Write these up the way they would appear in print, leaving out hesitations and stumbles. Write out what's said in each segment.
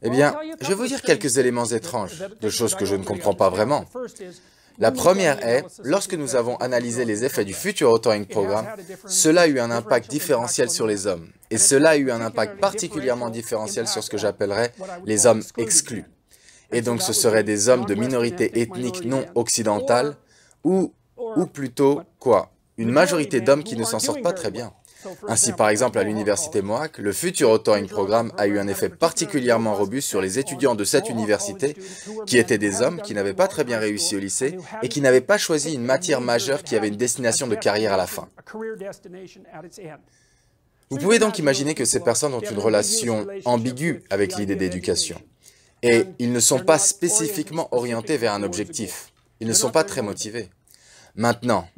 Eh bien, je vais vous dire quelques éléments étranges, de choses que je ne comprends pas vraiment. La première est, lorsque nous avons analysé les effets du Future Authoring Programme, cela a eu un impact différentiel sur les hommes. Et cela a eu un impact particulièrement différentiel sur ce que j'appellerais les hommes exclus. Et donc ce seraient des hommes de minorités ethniques non occidentales, ou plutôt, quoi, une majorité d'hommes qui ne s'en sortent pas très bien. Ainsi, par exemple, à l'université Mohawk, le Future Authoring Programme a eu un effet particulièrement robuste sur les étudiants de cette université, qui étaient des hommes qui n'avaient pas très bien réussi au lycée et qui n'avaient pas choisi une matière majeure qui avait une destination de carrière à la fin. Vous pouvez donc imaginer que ces personnes ont une relation ambiguë avec l'idée d'éducation. Et ils ne sont pas spécifiquement orientés vers un objectif. Ils ne sont pas très motivés. Maintenant,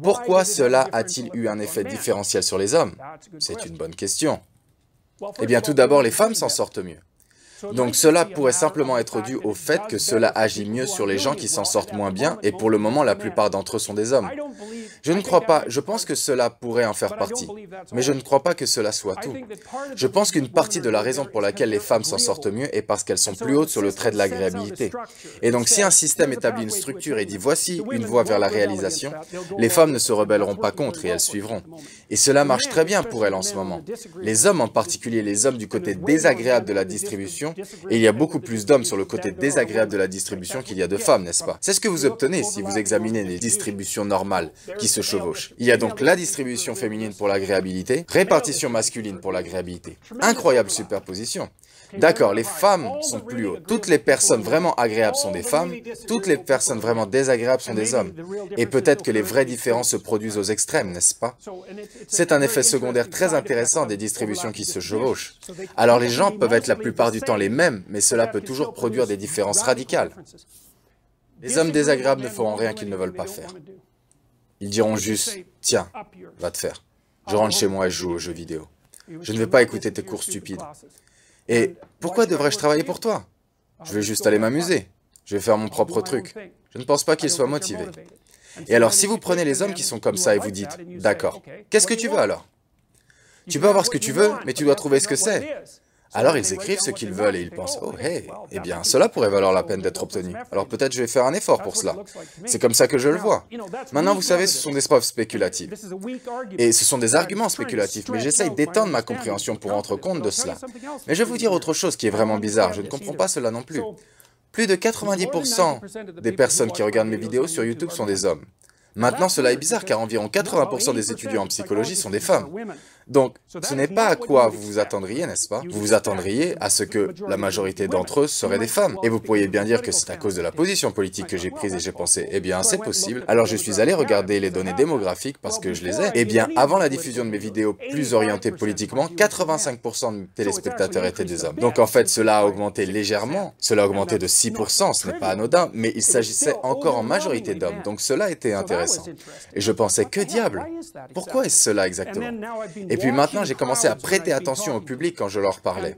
pourquoi cela a-t-il eu un effet différentiel sur les hommes? C'est une bonne question. Eh bien, tout d'abord, les femmes s'en sortent mieux. Donc cela pourrait simplement être dû au fait que cela agit mieux sur les gens qui s'en sortent moins bien, et pour le moment, la plupart d'entre eux sont des hommes. Je ne crois pas, je pense que cela pourrait en faire partie, mais je ne crois pas que cela soit tout. Je pense qu'une partie de la raison pour laquelle les femmes s'en sortent mieux est parce qu'elles sont plus hautes sur le trait de l'agréabilité. Et donc si un système établit une structure et dit voici une voie vers la réalisation, les femmes ne se rebelleront pas contre et elles suivront. Et cela marche très bien pour elles en ce moment. Les hommes, en particulier les hommes du côté désagréable de la distribution, et il y a beaucoup plus d'hommes sur le côté désagréable de la distribution qu'il y a de femmes, n'est-ce pas? C'est ce que vous obtenez si vous examinez les distributions normales qui se chevauchent. Il y a donc la distribution féminine pour l'agréabilité, répartition masculine pour l'agréabilité. Incroyable superposition. D'accord, les femmes sont plus hautes. Toutes les personnes vraiment agréables sont des femmes, toutes les personnes vraiment désagréables sont des hommes. Et peut-être que les vraies différences se produisent aux extrêmes, n'est-ce pas? C'est un effet secondaire très intéressant des distributions qui se chevauchent. Alors les gens peuvent être la plupart du temps les mêmes, mais cela peut toujours produire des différences radicales. Les hommes désagréables ne feront rien qu'ils ne veulent pas faire. Ils diront juste, tiens, va te faire. Je rentre chez moi et je joue aux jeux vidéo. Je ne vais pas écouter tes cours stupides. Et pourquoi devrais-je travailler pour toi? Je vais juste aller m'amuser. Je vais faire mon propre truc. Je ne pense pas qu'ils soient motivés. Et alors, si vous prenez les hommes qui sont comme ça et vous dites, d'accord, qu'est-ce que tu veux alors? Tu peux avoir ce que tu veux, mais tu dois trouver ce que c'est. Alors ils écrivent ce qu'ils veulent et ils pensent, oh hey, eh bien cela pourrait valoir la peine d'être obtenu. Alors peut-être je vais faire un effort pour cela. C'est comme ça que je le vois. Maintenant vous savez, ce sont des preuves spéculatives. Et ce sont des arguments spéculatifs, mais j'essaye d'étendre ma compréhension pour rendre compte de cela. Mais je vais vous dire autre chose qui est vraiment bizarre, je ne comprends pas cela non plus. Plus de 90% des personnes qui regardent mes vidéos sur YouTube sont des hommes. Maintenant, cela est bizarre car environ 80% des étudiants en psychologie sont des femmes. Donc, ce n'est pas à quoi vous vous attendriez, n'est-ce pas? Vous vous attendriez à ce que la majorité d'entre eux seraient des femmes. Et vous pourriez bien dire que c'est à cause de la position politique que j'ai prise et j'ai pensé, eh bien, c'est possible. Alors, je suis allé regarder les données démographiques parce que je les ai. Eh bien, avant la diffusion de mes vidéos plus orientées politiquement, 85% de téléspectateurs étaient des hommes. Donc, en fait, cela a augmenté légèrement. Cela a augmenté de 6%, ce n'est pas anodin, mais il s'agissait encore en majorité d'hommes. Donc, cela était intéressant. Et je pensais, que diable? Pourquoi est-ce cela exactement? Et puis maintenant, j'ai commencé à prêter attention au public quand je leur parlais.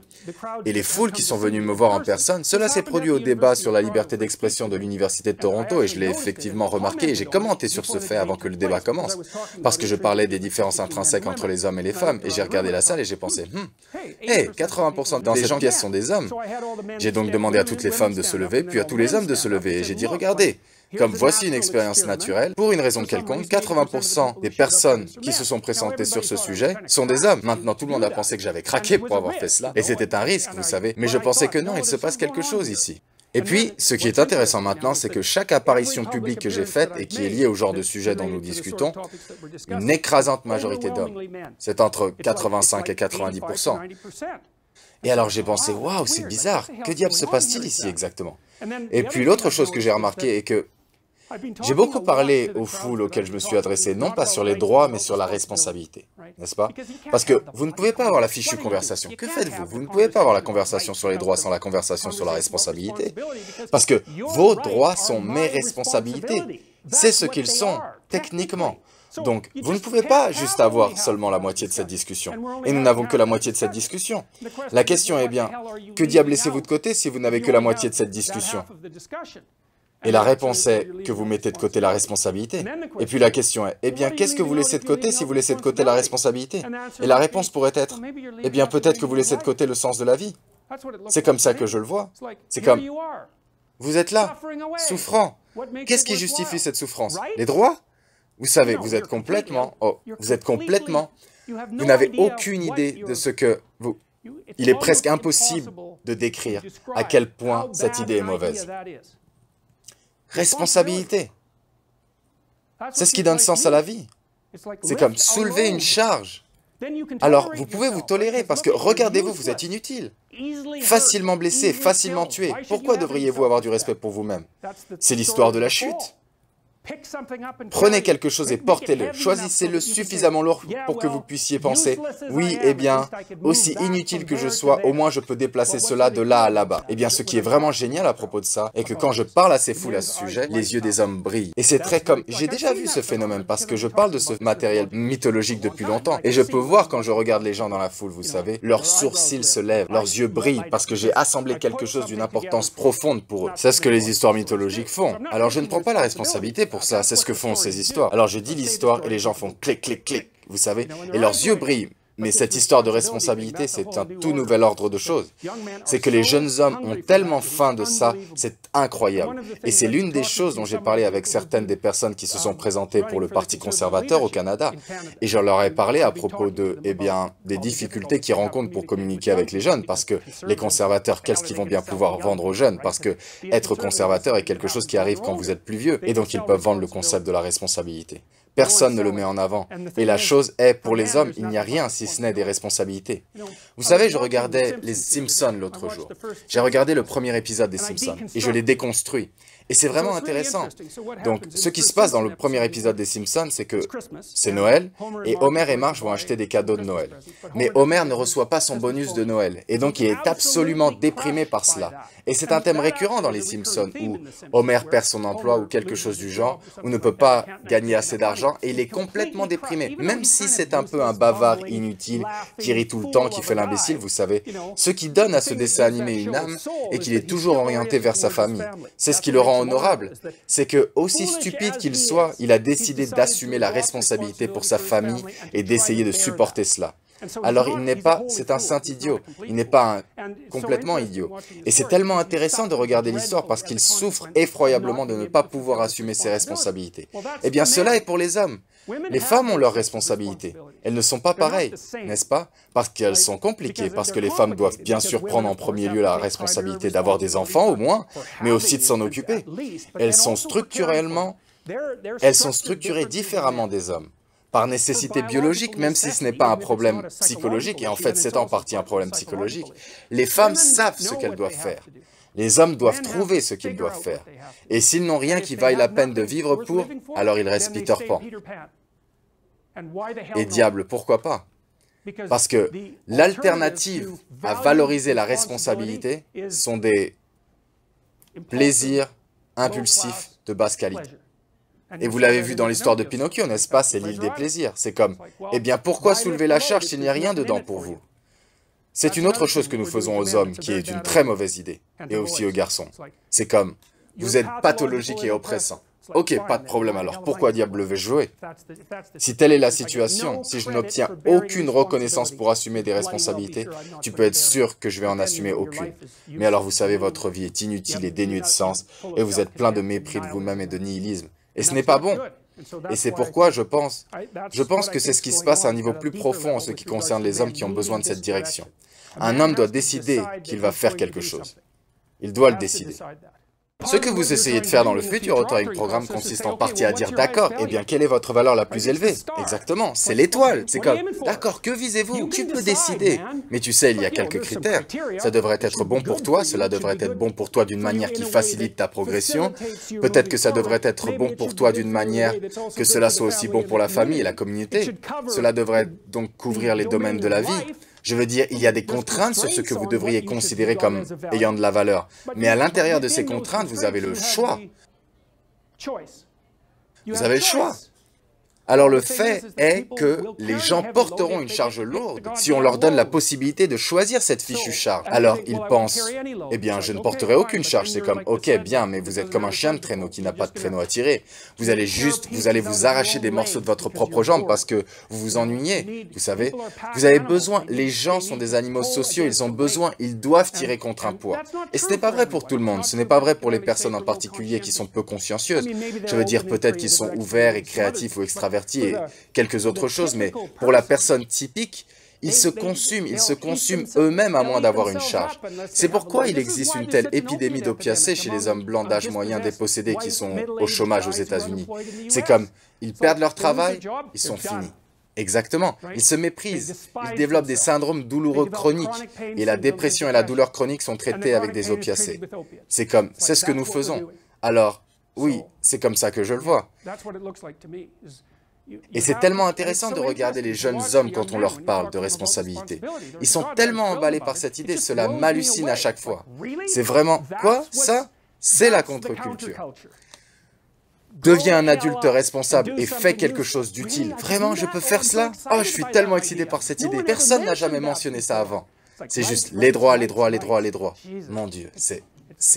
Et les foules qui sont venues me voir en personne, cela s'est produit au débat sur la liberté d'expression de l'Université de Toronto et je l'ai effectivement remarqué et j'ai commenté sur ce fait avant que le débat commence. Parce que je parlais des différences intrinsèques entre les hommes et les femmes et j'ai regardé la salle et j'ai pensé, hey, 80% dans ces gens qui sont des hommes. J'ai donc demandé à toutes les femmes de se lever, puis à tous les hommes de se lever et j'ai dit, regardez, comme voici une expérience naturelle, pour une raison quelconque, 80% des personnes qui se sont présentées sur ce sujet sont des hommes. Maintenant, tout le monde a pensé que j'avais craqué pour avoir fait cela, et c'était un risque, vous savez, mais je pensais que non, il se passe quelque chose ici. Et puis, ce qui est intéressant maintenant, c'est que chaque apparition publique que j'ai faite et qui est liée au genre de sujet dont nous discutons, une écrasante majorité d'hommes. C'est entre 85 et 90%. Et alors j'ai pensé, waouh, c'est bizarre, que diable se passe-t-il ici exactement? Et puis l'autre chose que j'ai remarqué est que j'ai beaucoup parlé aux foules auxquelles je me suis adressé, non pas sur les droits, mais sur la responsabilité, n'est-ce pas? Parce que vous ne pouvez pas avoir la fichue conversation. Que faites-vous? Vous ne pouvez pas avoir la conversation sur les droits sans la conversation sur la responsabilité. Parce que vos droits sont mes responsabilités. C'est ce qu'ils sont, techniquement. Donc, vous ne pouvez pas juste avoir seulement la moitié de cette discussion. Et nous n'avons que la moitié de cette discussion. La question est bien, que diable laissez-vous de côté si vous n'avez que la moitié de cette discussion? Et la réponse est que vous mettez de côté la responsabilité. Et puis la question est, eh bien, qu'est-ce que vous laissez de côté si vous laissez de côté la responsabilité? Et la réponse pourrait être, eh bien, peut-être que vous laissez de côté le sens de la vie. C'est comme ça que je le vois. C'est comme, vous êtes là, souffrant. Qu'est-ce qui justifie cette souffrance? Les droits? Vous savez, vous êtes complètement, vous n'avez aucune idée de ce que vous... Il est presque impossible de décrire à quel point cette idée est mauvaise. Responsabilité. C'est ce qui donne sens à la vie. C'est comme soulever une charge. Alors, vous pouvez vous tolérer parce que, regardez-vous, vous êtes inutile. Facilement blessé, facilement tué. Pourquoi devriez-vous avoir du respect pour vous-même? C'est l'histoire de la chute. Prenez quelque chose et portez-le. Choisissez-le suffisamment lourd pour que vous puissiez penser, oui, eh bien, aussi inutile que je sois, au moins je peux déplacer cela de là à là-bas. Eh bien, ce qui est vraiment génial à propos de ça, est que quand je parle à ces foules à ce sujet, les yeux des hommes brillent. Et c'est très comme... J'ai déjà vu ce phénomène parce que je parle de ce matériel mythologique depuis longtemps. Et je peux voir quand je regarde les gens dans la foule, vous savez, leurs sourcils se lèvent, leurs yeux brillent parce que j'ai assemblé quelque chose d'une importance profonde pour eux. C'est ce que les histoires mythologiques font. Alors je ne prends pas la responsabilité pour ça, c'est ce que font ces histoires. Alors je dis l'histoire et les gens font clic, clic, clic, vous savez, et leurs yeux brillent. Mais cette histoire de responsabilité, c'est un tout nouvel ordre de choses. C'est que les jeunes hommes ont tellement faim de ça, c'est incroyable. Et c'est l'une des choses dont j'ai parlé avec certaines des personnes qui se sont présentées pour le Parti conservateur au Canada. Et je leur ai parlé à propos de, eh bien, des difficultés qu'ils rencontrent pour communiquer avec les jeunes. Parce que les conservateurs, qu'est-ce qu'ils vont bien pouvoir vendre aux jeunes? Parce que être conservateur est quelque chose qui arrive quand vous êtes plus vieux. Et donc ils peuvent vendre le concept de la responsabilité. Personne ne le met en avant. Et la chose est, pour les hommes, il n'y a rien si ce n'est des responsabilités. Vous savez, je regardais les Simpsons l'autre jour. J'ai regardé le premier épisode des Simpsons et je l'ai déconstruit. Et c'est vraiment intéressant. Donc, ce qui se passe dans le premier épisode des Simpsons, c'est que c'est Noël, et Homer et Marge vont acheter des cadeaux de Noël. Mais Homer ne reçoit pas son bonus de Noël, et donc il est absolument déprimé par cela. Et c'est un thème récurrent dans les Simpsons, où Homer perd son emploi ou quelque chose du genre, ou ne peut pas gagner assez d'argent, et il est complètement déprimé. Même si c'est un peu un bavard inutile, qui rit tout le temps, qui fait l'imbécile, vous savez. Ce qui donne à ce dessin animé une âme, est qu'il est toujours orienté vers sa famille. C'est ce qui le rend honorable, c'est que, aussi stupide qu'il soit, il a décidé d'assumer la responsabilité pour sa famille et d'essayer de supporter cela. Alors il n'est pas, c'est un saint idiot, il n'est pas un complètement idiot. Et c'est tellement intéressant de regarder l'histoire parce qu'il souffre effroyablement de ne pas pouvoir assumer ses responsabilités. Eh bien cela est pour les hommes. Les femmes ont leurs responsabilités. Elles ne sont pas pareilles, n'est-ce pas? Parce qu'elles sont compliquées, parce que les femmes doivent bien sûr prendre en premier lieu la responsabilité d'avoir des enfants au moins, mais aussi de s'en occuper. Elles sont structurées différemment des hommes. Par nécessité biologique, même si ce n'est pas un problème psychologique, et en fait c'est en partie un problème psychologique, les femmes savent ce qu'elles doivent faire. Les hommes doivent trouver ce qu'ils doivent faire. Et s'ils n'ont rien qui vaille la peine de vivre pour, alors ils restent Peter Pan. Et diable, pourquoi pas? Parce que l'alternative à valoriser la responsabilité sont des plaisirs impulsifs de basse qualité. Et vous l'avez vu dans l'histoire de Pinocchio, n'est-ce pas? C'est l'île des plaisirs. C'est comme, eh bien, pourquoi soulever la charge s'il n'y a rien dedans pour vous? C'est une autre chose que nous faisons aux hommes, qui est une très mauvaise idée, et aussi aux garçons. C'est comme, vous êtes pathologique et oppressant. Ok, pas de problème alors, pourquoi diable vais-je jouer? Si telle est la situation, si je n'obtiens aucune reconnaissance pour assumer des responsabilités, tu peux être sûr que je vais en assumer aucune. Mais alors vous savez, votre vie est inutile et dénuée de sens, et vous êtes plein de mépris de vous-même et de nihilisme. Et ce n'est pas bon. Et c'est pourquoi je pense que c'est ce qui se passe à un niveau plus profond en ce qui concerne les hommes qui ont besoin de cette direction. Un homme doit décider qu'il va faire quelque chose. Il doit le décider. Ce que vous essayez de faire dans le futur Authoring Programme consiste en partie à dire « D'accord, eh bien, quelle est votre valeur la plus élevée ?» Exactement, c'est l'étoile. C'est comme « D'accord, que visez-vous? Tu peux décider. » Mais tu sais, il y a quelques critères. Ça devrait être bon pour toi, cela devrait être bon pour toi d'une manière qui facilite ta progression. Peut-être que ça devrait être bon pour toi d'une manière que cela soit aussi bon pour la famille et la communauté. Cela devrait donc couvrir les domaines de la vie. Je veux dire, il y a des contraintes sur ce que vous devriez considérer comme ayant de la valeur. Mais à l'intérieur de ces contraintes, vous avez le choix. Vous avez le choix. Alors le fait est que les gens porteront une charge lourde si on leur donne la possibilité de choisir cette fichue charge. Alors ils pensent, eh bien je ne porterai aucune charge, c'est comme, ok bien, mais vous êtes comme un chien de traîneau qui n'a pas de traîneau à tirer. Vous allez vous arracher des morceaux de votre propre jambe parce que vous vous ennuyez, vous savez. Vous avez besoin, les gens sont des animaux sociaux, ils ont besoin, ils doivent tirer contre un poids. Et ce n'est pas vrai pour tout le monde, ce n'est pas vrai pour les personnes en particulier qui sont peu consciencieuses. Je veux dire peut-être qu'ils sont ouverts et créatifs ou extravertis et quelques autres choses, mais pour la personne typique, ils se consument eux-mêmes à moins d'avoir une charge. C'est pourquoi il existe une telle épidémie d'opiacés chez les hommes blancs d'âge moyen dépossédés qui sont au chômage aux États-Unis. C'est comme, ils perdent leur travail, ils sont finis. Exactement, ils se méprisent, ils développent des syndromes douloureux chroniques, et la dépression et la douleur chronique sont traitées avec des opiacés. C'est comme, c'est ce que nous faisons. Alors, oui, c'est comme ça que je le vois. Et c'est tellement intéressant de regarder les jeunes hommes quand on leur parle de responsabilité. Ils sont tellement emballés par cette idée, cela m'hallucine à chaque fois. C'est vraiment, quoi, ça? C'est la contre-culture. Deviens un adulte responsable et fais quelque chose d'utile. Vraiment, je peux faire cela? Oh, je suis tellement excité par cette idée. Personne n'a jamais mentionné ça avant. C'est juste les droits, les droits, les droits, les droits. Mon Dieu, c'est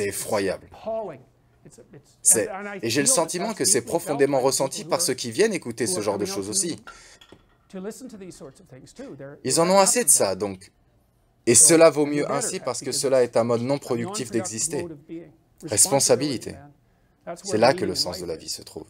effroyable. Et j'ai le sentiment que c'est profondément ressenti par ceux qui viennent écouter ce genre de choses aussi. Ils en ont assez de ça, donc. Et cela vaut mieux ainsi parce que cela est un mode non productif d'exister. Responsabilité. C'est là que le sens de la vie se trouve.